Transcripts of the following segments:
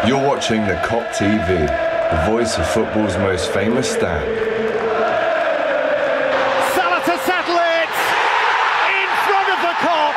You're watching the Kop TV, the voice of football's most famous stand. Salah to settle it in front of the Kop.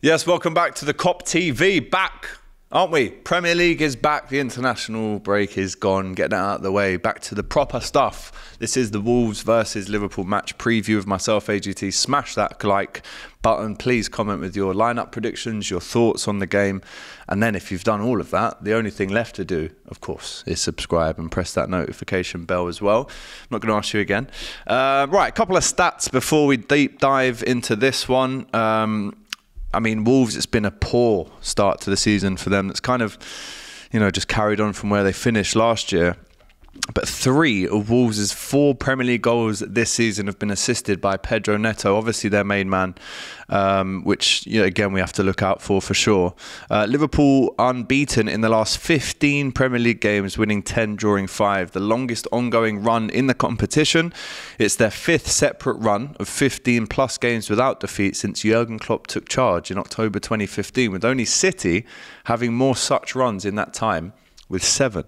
Yes, welcome back to the Kop TV. Back, aren't we? Premier League is back. The international break is gone. Getting it out of the way. Back to the proper stuff. This is the Wolves versus Liverpool match preview of myself, AGT. Smash that like button. Please comment with your lineup predictions, your thoughts on the game. And then if you've done all of that, the only thing left to do, of course, is subscribe and press that notification bell as well. I'm not going to ask you again. Right, a couple of stats before we deep dive into this one. I mean, Wolves, it's been a poor start to the season for them. That's kind of, just carried on from where they finished last year. But 3 of Wolves' 4 Premier League goals this season have been assisted by Pedro Neto, obviously their main man, which, again, we have to look out for sure. Liverpool unbeaten in the last 15 Premier League games, winning 10, drawing 5. The longest ongoing run in the competition. It's their 5th separate run of 15-plus games without defeat since Jurgen Klopp took charge in October 2015, with only City having more such runs in that time, with 7.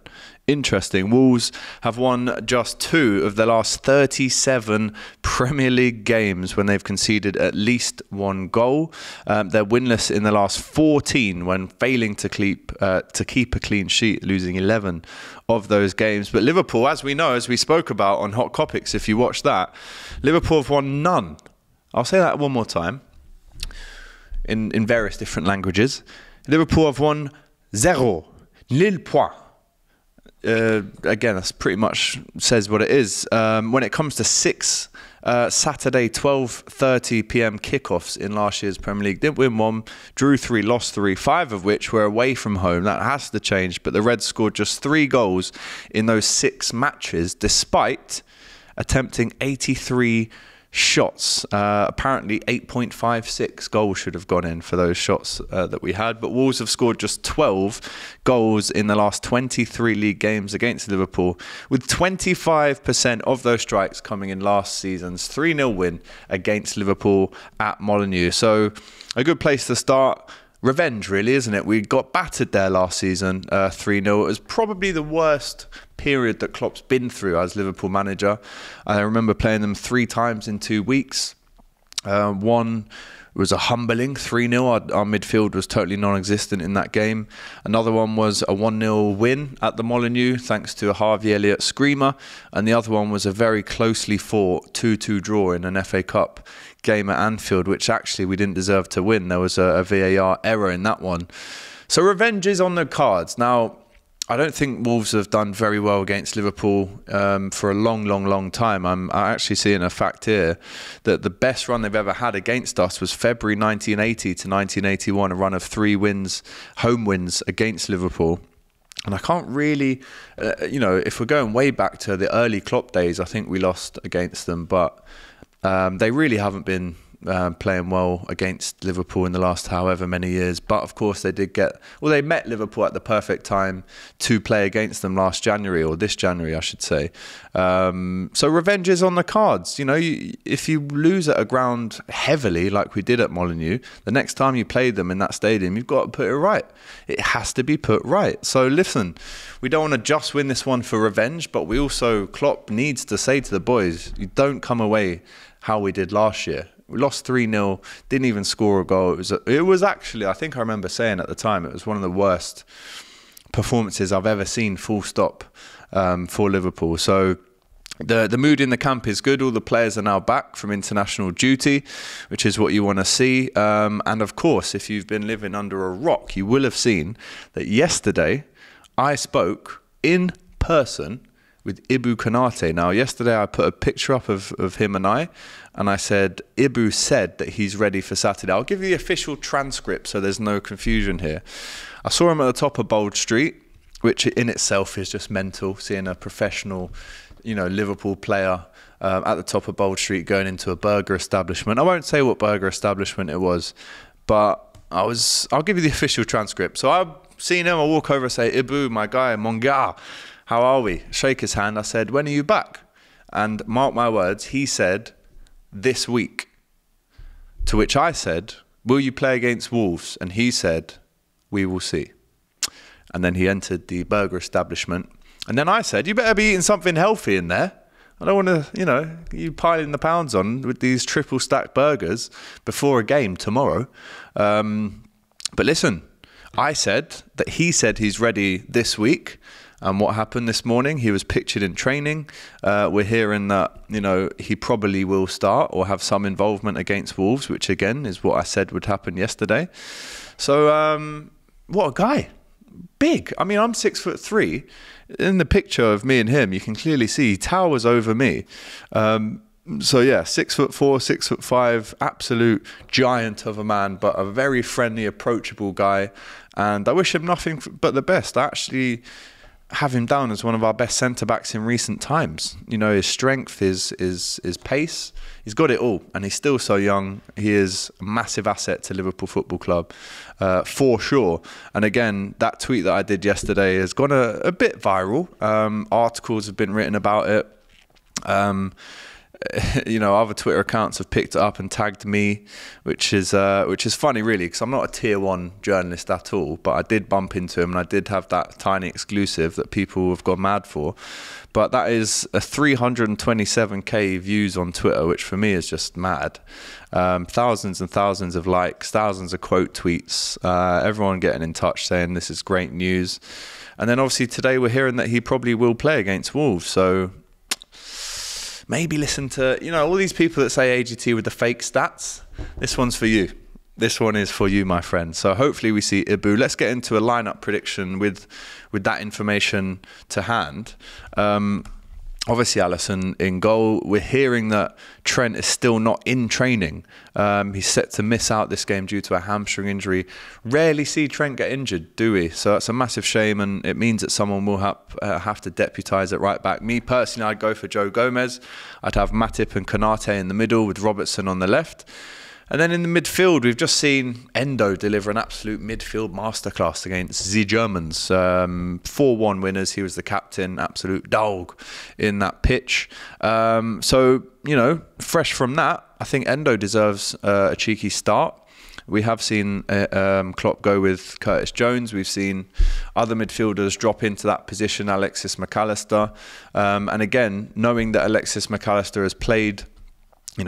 Interesting. Wolves have won just 2 of the last 37 Premier League games when they've conceded at least 1 goal. They're winless in the last 14 when failing to keep a clean sheet, losing 11 of those games. But Liverpool, as we know, as we spoke about on Hot Topics, if you watch that, Liverpool have won none. I'll say that one more time in various different languages. Liverpool have won 0. Nil point. Again, that's pretty much says what it is. When it comes to 6 Saturday 12:30 p.m. kickoffs in last year's Premier League, didn't win 1, drew 3, lost 3, 5 of which were away from home. That has to change. But the Reds scored just 3 goals in those 6 matches, despite attempting 83 shots. Apparently 8.56 goals should have gone in for those shots that we had, but Wolves have scored just 12 goals in the last 23 league games against Liverpool, with 25% of those strikes coming in last season's 3-0 win against Liverpool at Molineux. So a good place to start. Revenge, really, isn't it? We got battered there last season, 3-0. It was probably the worst period that Klopp's been through as Liverpool manager. I remember playing them 3 times in 2 weeks. One was a humbling 3-0. Our midfield was totally non-existent in that game. Another one was a 1-0 win at the Molineux, thanks to a Harvey Elliott screamer. And the other one was a very closely fought 2-2 draw in an FA Cup game at Anfield, which actually we didn't deserve to win. There was a VAR error in that one. So revenge is on the cards. Now, I don't think Wolves have done very well against Liverpool for a long time. I'm actually seeing a fact here that the best run they've ever had against us was February 1980 to 1981, a run of 3 wins, home wins against Liverpool. And I can't really, if we're going way back to the early Klopp days, I think we lost against them. But they really haven't been playing well against Liverpool in the last however many years. But of course they they met Liverpool at the perfect time to play against them last January, or this January I should say. So revenge is on the cards. If you lose at a ground heavily like we did at Molineux, the next time you play them in that stadium, you've got to put it right. It has to be put right. So listen, we don't want to just win this one for revenge, but Klopp needs to say to the boys, you don't come away how we did last year. We lost 3-0, didn't even score a goal. It was actually, I think I remember saying at the time, it was one of the worst performances I've ever seen, full stop, for Liverpool. So the mood in the camp is good. All the players are now back from international duty, which is what you want to see. And of course, if you've been living under a rock, you will have seen that yesterday I spoke in person with Ibu Konate. Now, yesterday I put a picture up of him and I said, Ibu said that he's ready for Saturday. I'll give you the official transcript so there's no confusion here. I saw him at the top of Bold Street, which in itself is just mental, seeing a professional, Liverpool player at the top of Bold Street going into a burger establishment. I won't say what burger establishment it was, but I'll give you the official transcript. So I've seen him, I walk over and say, Ibu, my guy, mon gars, how are we? Shake his hand. I said, when are you back? And mark my words, he said, this week. To which I said, will you play against Wolves? And he said, we will see. and then he entered the burger establishment. And then I said, you better be eating something healthy in there. I don't want to, you piling the pounds on with these triple stacked burgers before a game tomorrow. But listen, I said that he said he's ready this week. And what happened this morning? He was pictured in training. We're hearing that, he probably will start or have some involvement against Wolves, which again is what I said would happen yesterday. So what a guy. Big. I mean, I'm 6'3". In the picture of me and him, you can clearly see he towers over me. So yeah, 6'4", 6'5", absolute giant of a man, but a very friendly, approachable guy. And I wish him nothing but the best. I actually have him down as one of our best centre-backs in recent times. His strength, his pace, he's got it all, and he's still so young. He is a massive asset to Liverpool Football Club, for sure. And again, that tweet that I did yesterday has gone a bit viral. Articles have been written about it. Other Twitter accounts have picked it up and tagged me, which is funny, really, because I'm not a tier 1 journalist at all. But I did bump into him, and I did have that tiny exclusive that people have gone mad for. But that is a 327k views on Twitter, which for me is just mad. Thousands and thousands of likes, thousands of quote tweets, everyone getting in touch saying this is great news. And then obviously today we're hearing that he probably will play against Wolves. So maybe listen to, all these people that say AGT with the fake stats. This one's for you. This one is for you, my friend. So hopefully we see Ibu. Let's get into a lineup prediction with that information to hand. Obviously, Alisson in goal. We're hearing that Trent is still not in training. He's set to miss out this game due to a hamstring injury. Rarely see Trent get injured, do we? So that's a massive shame, and it means that someone will have to deputise at right back. Me personally, I'd go for Joe Gomez. I'd have Matip and Konate in the middle with Robertson on the left. And then in the midfield, we've just seen Endo deliver an absolute midfield masterclass against the Germans. 4-1 winners. He was the captain, absolute dog in that pitch. So, fresh from that, I think Endo deserves a cheeky start. We have seen Klopp go with Curtis Jones. We've seen other midfielders drop into that position, Alexis McAllister. And again, knowing that Alexis McAllister has played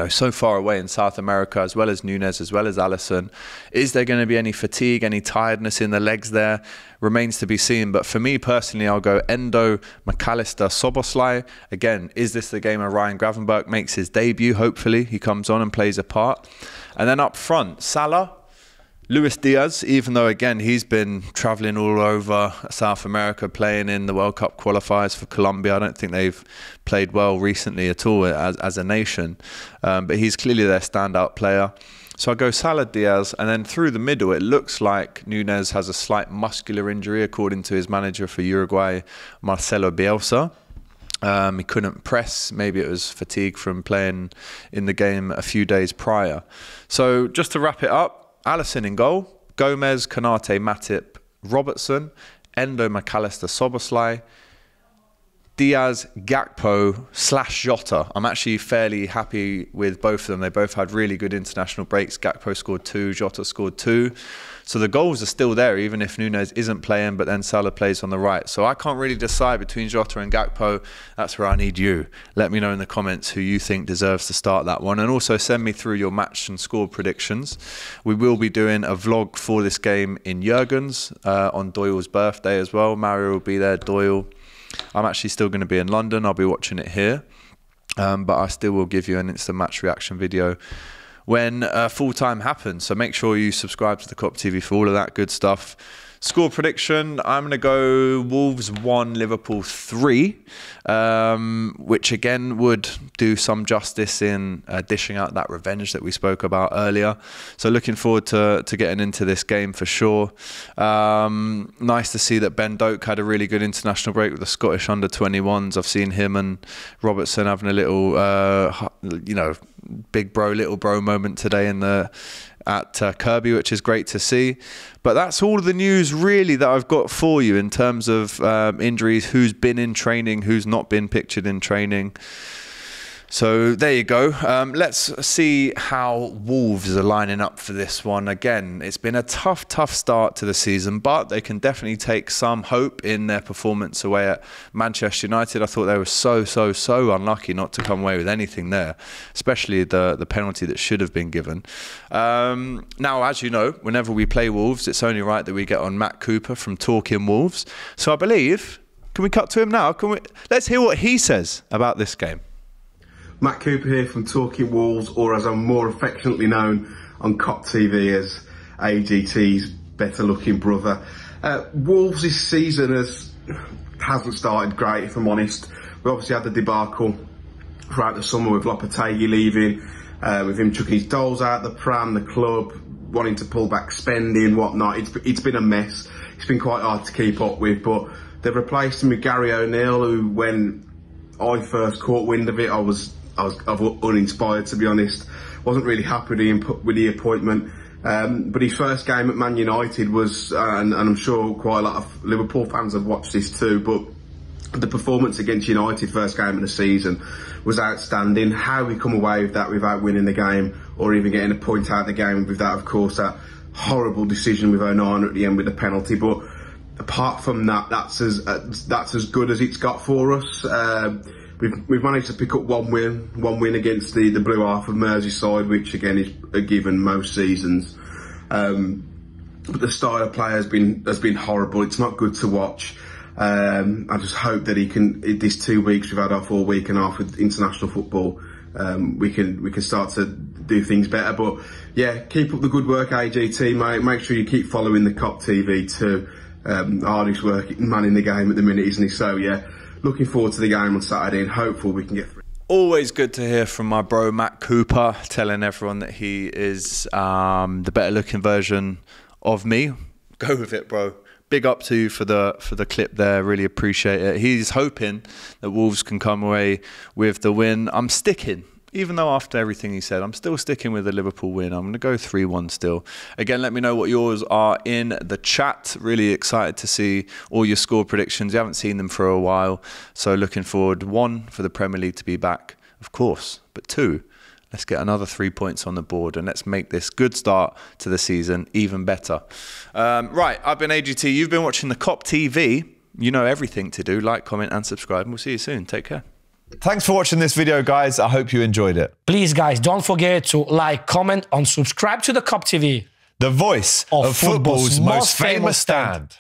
so far away in South America, as well as Núñez, as well as Alisson. Is there going to be any fatigue, any tiredness in the legs there? Remains to be seen. But for me personally, I'll go Endo, McAllister, Szoboszlai. Again, is this the game where Ryan Gravenberch makes his debut? Hopefully, he comes on and plays a part. And then up front, Salah, Luis Diaz, even though, again, he's been travelling all over South America, playing in the World Cup qualifiers for Colombia. I don't think they've played well recently at all as a nation. But he's clearly their standout player. So I go Salah, Diaz, and then through the middle, it looks like Núñez has a slight muscular injury, according to his manager for Uruguay, Marcelo Bielsa. He couldn't press. Maybe it was fatigue from playing in the game a few days prior. So just to wrap it up, Alisson in goal, Gomez, Konate, Matip, Robertson, Endo, McAllister, Szoboszlai, Diaz, Gakpo / Jota. I'm actually fairly happy with both of them. They both had really good international breaks. Gakpo scored 2, Jota scored 2. So the goals are still there, even if Núñez isn't playing, but then Salah plays on the right. So I can't really decide between Jota and Gakpo. That's where I need you. Let me know in the comments who you think deserves to start that one. And also send me through your match and score predictions. We will be doing a vlog for this game in Jurgen's on Doyle's birthday as well. Mario will be there, Doyle. I'm actually still going to be in London. I'll be watching it here. But I still will give you an instant match reaction video when full time happens. So make sure you subscribe to the Kop TV for all of that good stuff. Score prediction, I'm going to go Wolves 1, Liverpool 3, which again would do some justice in dishing out that revenge that we spoke about earlier. So looking forward to getting into this game for sure. Nice to see that Ben Doak had a really good international break with the Scottish under-21s. I've seen him and Robertson having a little, big bro, little bro moment today at Kirby, which is great to see. But that's all of the news really that I've got for you in terms of injuries, who's been in training, who's not been pictured in training. So there you go. Let's see how Wolves are lining up for this one. Again, it's been a tough start to the season, but they can definitely take some hope in their performance away at Manchester United. I thought they were so unlucky not to come away with anything there, especially the penalty that should have been given. Now, as you know, whenever we play Wolves, it's only right that we get on Matt Cooper from Talking Wolves. So I believe, can we cut to him now? Let's hear what he says about this game. Matt Cooper here from Talking Wolves, or as I'm more affectionately known on Kop TV as AGT's better looking brother. Wolves this season hasn't started great, if I'm honest. We obviously had the debacle throughout the summer with Lopetegui leaving, with him chucking his dolls out the pram, the club wanting to pull back spending, whatnot. It's been a mess. It's been quite hard to keep up with, but they've replaced him with Gary O'Neill, who, when I first caught wind of it, I was uninspired, to be honest. Wasn't really happy with the appointment. But his first game at Man United was, and I'm sure quite a lot of Liverpool fans have watched this too, but the performance against United first game of the season was outstanding. How we come away with that without winning the game or even getting a point out of the game with that, of course, that horrible decision with Onana at the end with the penalty. But apart from that, that's as good as it's got for us. We've managed to pick up one win against the blue half of Merseyside, which again is a given most seasons. But the style of play has been horrible. It's not good to watch. I just hope that he can. These 2 weeks we've had off, all week and a half with international football, we can start to do things better. But yeah, keep up the good work, AGT, mate. Make sure you keep following the Kop TV too. Hardest working man in the game at the minute, isn't he? So yeah. Looking forward to the game on Saturday and hopeful we can get through. Always good to hear from my bro Matt Cooper, telling everyone that he is the better looking version of me. Go with it, bro. Big up to you for the clip there. Really appreciate it. He's hoping that Wolves can come away with the win. I'm sticking. Even though after everything he said, I'm still sticking with the Liverpool win. I'm going to go 3-1 still. Again, let me know what yours are in the chat. Really excited to see all your score predictions. You haven't seen them for a while. So looking forward, 1, for the Premier League to be back, of course. But 2, let's get another 3 points on the board and let's make this good start to the season even better. Right, I've been AGT. You've been watching the Kop TV. You know everything to do. Like, comment and subscribe. And we'll see you soon. Take care. Thanks for watching this video, guys. I hope you enjoyed it. Please, guys, don't forget to like, comment, and subscribe to the Kop TV. The voice of football's most famous stand.